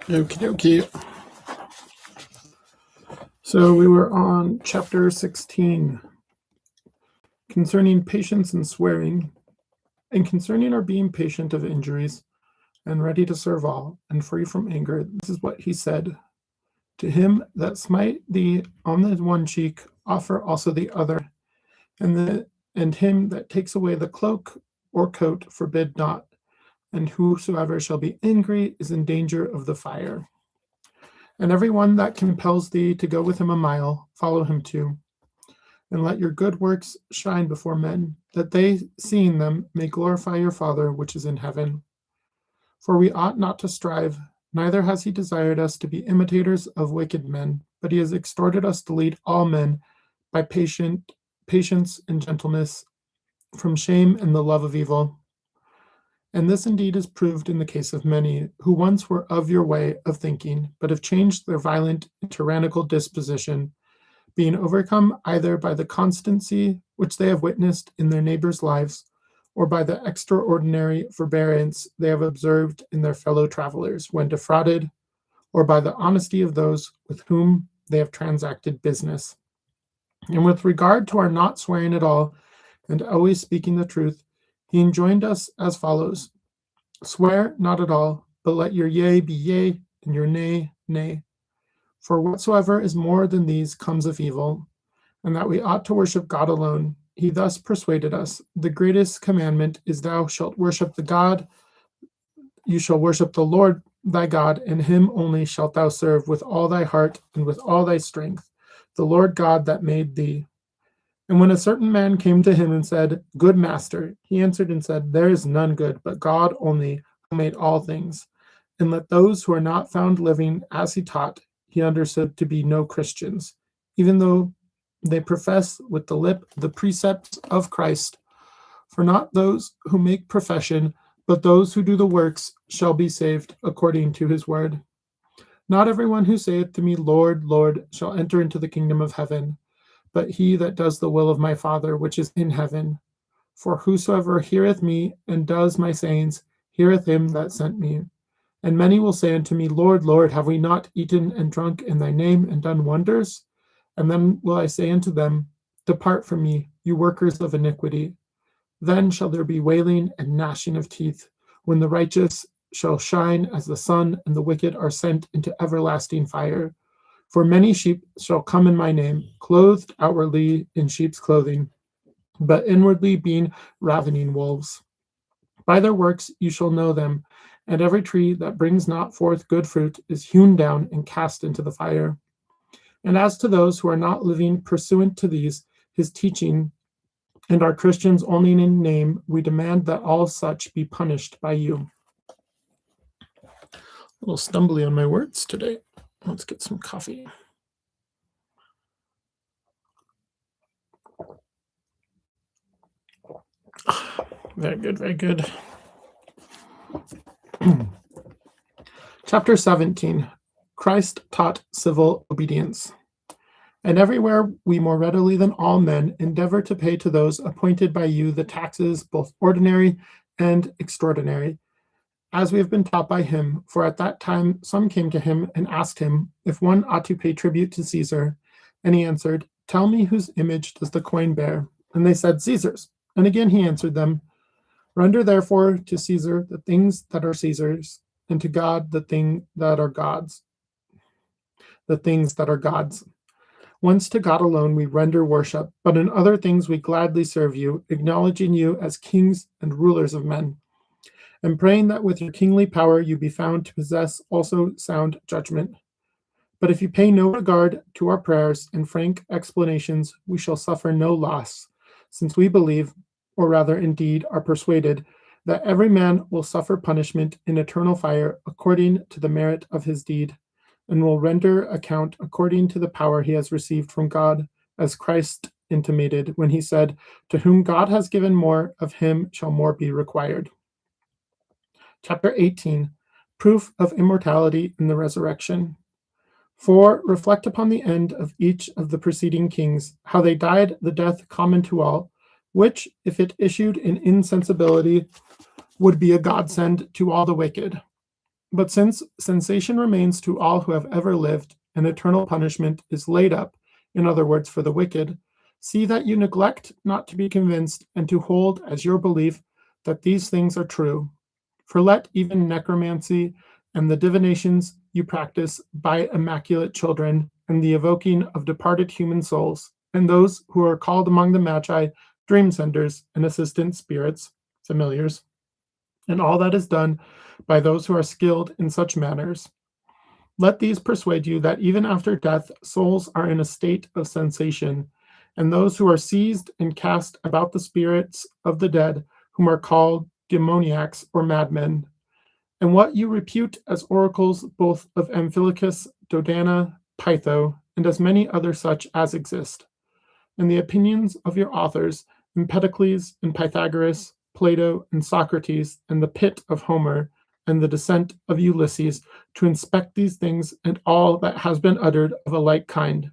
Okie dokie. So we were on chapter 16, concerning patience and swearing, and concerning our being patient of injuries, and ready to serve all, and free from anger. This is what he said. To him that smite thee on the one cheek, offer also the other, and him that takes away the cloak or coat, forbid not. And whosoever shall be angry is in danger of the fire. And every one that compels thee to go with him a mile, follow him too. And let your good works shine before men, that they, seeing them, may glorify your Father which is in heaven. For we ought not to strive, neither has he desired us to be imitators of wicked men, but he has exhorted us to lead all men by patience and gentleness, from shame and the love of evil. And this indeed is proved in the case of many, who once were of your way of thinking, but have changed their violent and tyrannical disposition, being overcome either by the constancy which they have witnessed in their neighbors' lives, or by the extraordinary forbearance they have observed in their fellow travelers when defrauded, or by the honesty of those with whom they have transacted business. And with regard to our not swearing at all, and always speaking the truth, he enjoined us as follows: Swear not at all, but let your yea be yea, and your nay, nay. For whatsoever is more than these comes of evil, and that we ought to worship God alone. He thus persuaded us. The greatest commandment is, Thou shalt worship the God, you shall worship the Lord thy God, and him only shalt thou serve with all thy heart and with all thy strength, the Lord God that made thee. And when a certain man came to him and said, Good master, he answered and said, There is none good but God only, who made all things. And let those who are not found living as he taught, he understood to be no Christians, even though they profess with the lip the precepts of Christ. For not those who make profession, but those who do the works shall be saved according to his word. Not everyone who saith to me, Lord, Lord, shall enter into the kingdom of heaven, but he that does the will of my Father which is in heaven. For whosoever heareth me and does my sayings, heareth him that sent me. And many will say unto me, Lord, Lord, have we not eaten and drunk in thy name and done wonders? And then will I say unto them, Depart from me, you workers of iniquity. Then shall there be wailing and gnashing of teeth, when the righteous shall shine as the sun, and the wicked are sent into everlasting fire. For many sheep shall come in my name, clothed outwardly in sheep's clothing, but inwardly being ravening wolves. By their works you shall know them, and every tree that brings not forth good fruit is hewn down and cast into the fire. And as to those who are not living pursuant to his teaching, and are Christians only in name, we demand that all such be punished by you. A little stumbly on my words today. Let's get some coffee. Very good, very good. Chapter 17, Christ taught civil obedience. And everywhere we more readily than all men endeavor to pay to those appointed by you the taxes, both ordinary and extraordinary, as we have been taught by him. For at that time some came to him and asked him if one ought to pay tribute to Caesar. And he answered, Tell me, whose image does the coin bear? And they said, Caesar's. And again he answered them, Render therefore to Caesar the things that are Caesar's, and to God the things that are God's. Once to God alone we render worship, but in other things we gladly serve you, acknowledging you as kings and rulers of men, and praying that with your kingly power you be found to possess also sound judgment. But if you pay no regard to our prayers and frank explanations, we shall suffer no loss, since we believe, or rather indeed are persuaded, that every man will suffer punishment in eternal fire according to the merit of his deed, and will render account according to the power he has received from God, as Christ intimated when he said, To whom God has given more, of him shall more be required. Chapter 18, Proof of Immortality in the Resurrection. For reflect upon the end of each of the preceding kings, how they died the death common to all, which, if it issued in insensibility, would be a godsend to all the wicked. But since sensation remains to all who have ever lived, and eternal punishment is laid up, in other words, for the wicked, see that you neglect not to be convinced and to hold as your belief that these things are true. For let even necromancy and the divinations you practice by immaculate children, and the evoking of departed human souls, and those who are called among the magi, dream senders, and assistant spirits, familiars, and all that is done by those who are skilled in such matters. Let these persuade you that even after death, souls are in a state of sensation, and those who are seized and cast about the spirits of the dead, whom are called demoniacs or madmen, and what you repute as oracles both of Amphilochus, Dodana, Pytho, and as many other such as exist, and the opinions of your authors, Empedocles and Pythagoras, Plato and Socrates, and the pit of Homer, and the descent of Ulysses, to inspect these things and all that has been uttered of a like kind.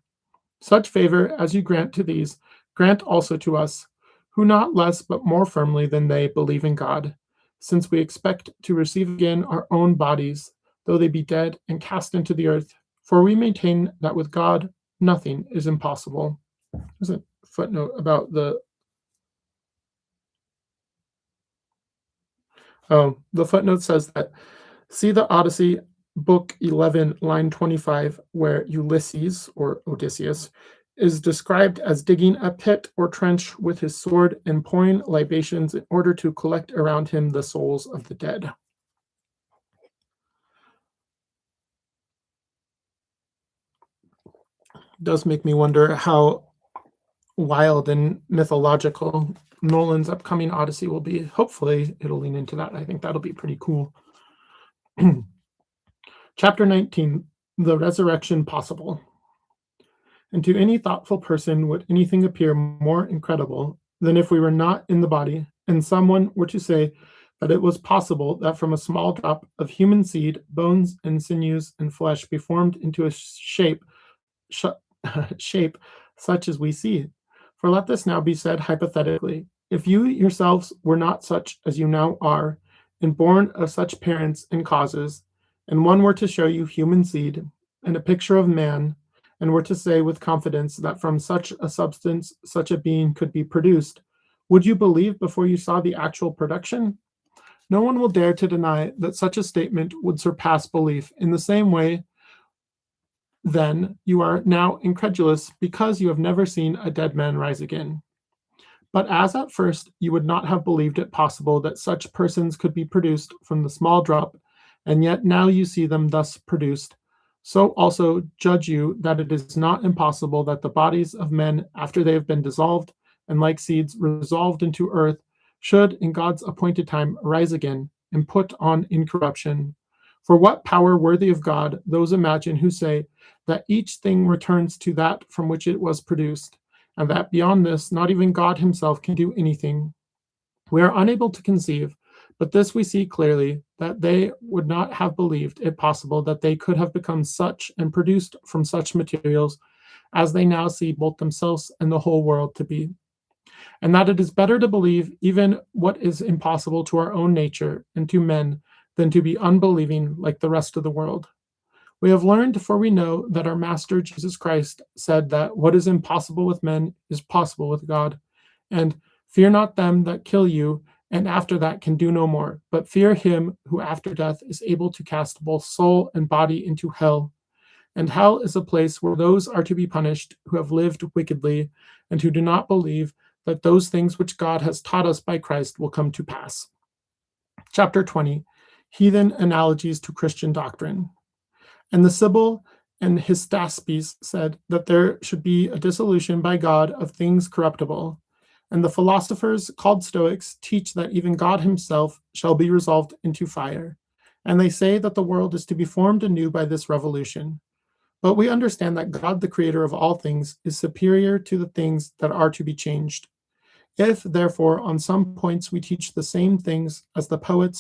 Such favor as you grant to these, grant also to us, who not less but more firmly than they believe in God, since we expect to receive again our own bodies, though they be dead and cast into the earth, for we maintain that with God nothing is impossible. There's a footnote about the footnote says that see the Odyssey, book 11, line 25, where Ulysses, or Odysseus, is described as digging a pit or trench with his sword and pouring libations in order to collect around him the souls of the dead. It does make me wonder how wild and mythological Nolan's upcoming Odyssey will be. Hopefully it'll lean into that. I think that'll be pretty cool. Chapter 19, The Resurrection Possible. And to any thoughtful person would anything appear more incredible than if we were not in the body, and someone were to say that it was possible that from a small drop of human seed, bones and sinews and flesh be formed into a shape such as we see. For let this now be said hypothetically. If you yourselves were not such as you now are, and born of such parents and causes, and one were to show you human seed and a picture of man, and were to say with confidence that from such a substance such a being could be produced, would you believe before you saw the actual production? No one will dare to deny that such a statement would surpass belief. In the same way, then, you are now incredulous because you have never seen a dead man rise again. But as at first you would not have believed it possible that such persons could be produced from the small drop, and yet now you see them thus produced, so also judge you that it is not impossible that the bodies of men, after they have been dissolved, and like seeds resolved into earth, should in God's appointed time rise again, and put on incorruption. For what power worthy of God those imagine who say that each thing returns to that from which it was produced, and that beyond this not even God himself can do anything. We are unable to conceive, but this we see clearly, that they would not have believed it possible that they could have become such and produced from such materials as they now see both themselves and the whole world to be. And that it is better to believe even what is impossible to our own nature and to men than to be unbelieving like the rest of the world. We have learned, for we know that our Master Jesus Christ said that what is impossible with men is possible with God. And fear not them that kill you, and after that can do no more, but fear him who after death is able to cast both soul and body into hell. And hell is a place where those are to be punished who have lived wickedly, and who do not believe that those things which God has taught us by Christ will come to pass. Chapter 20, Heathen Analogies to Christian Doctrine. And the Sibyl and Hystaspes said that there should be a dissolution by God of things corruptible. And the philosophers, called Stoics, teach that even God himself shall be resolved into fire. And they say that the world is to be formed anew by this revolution. But we understand that God, the creator of all things, is superior to the things that are to be changed. If, therefore, on some points we teach the same things as the poets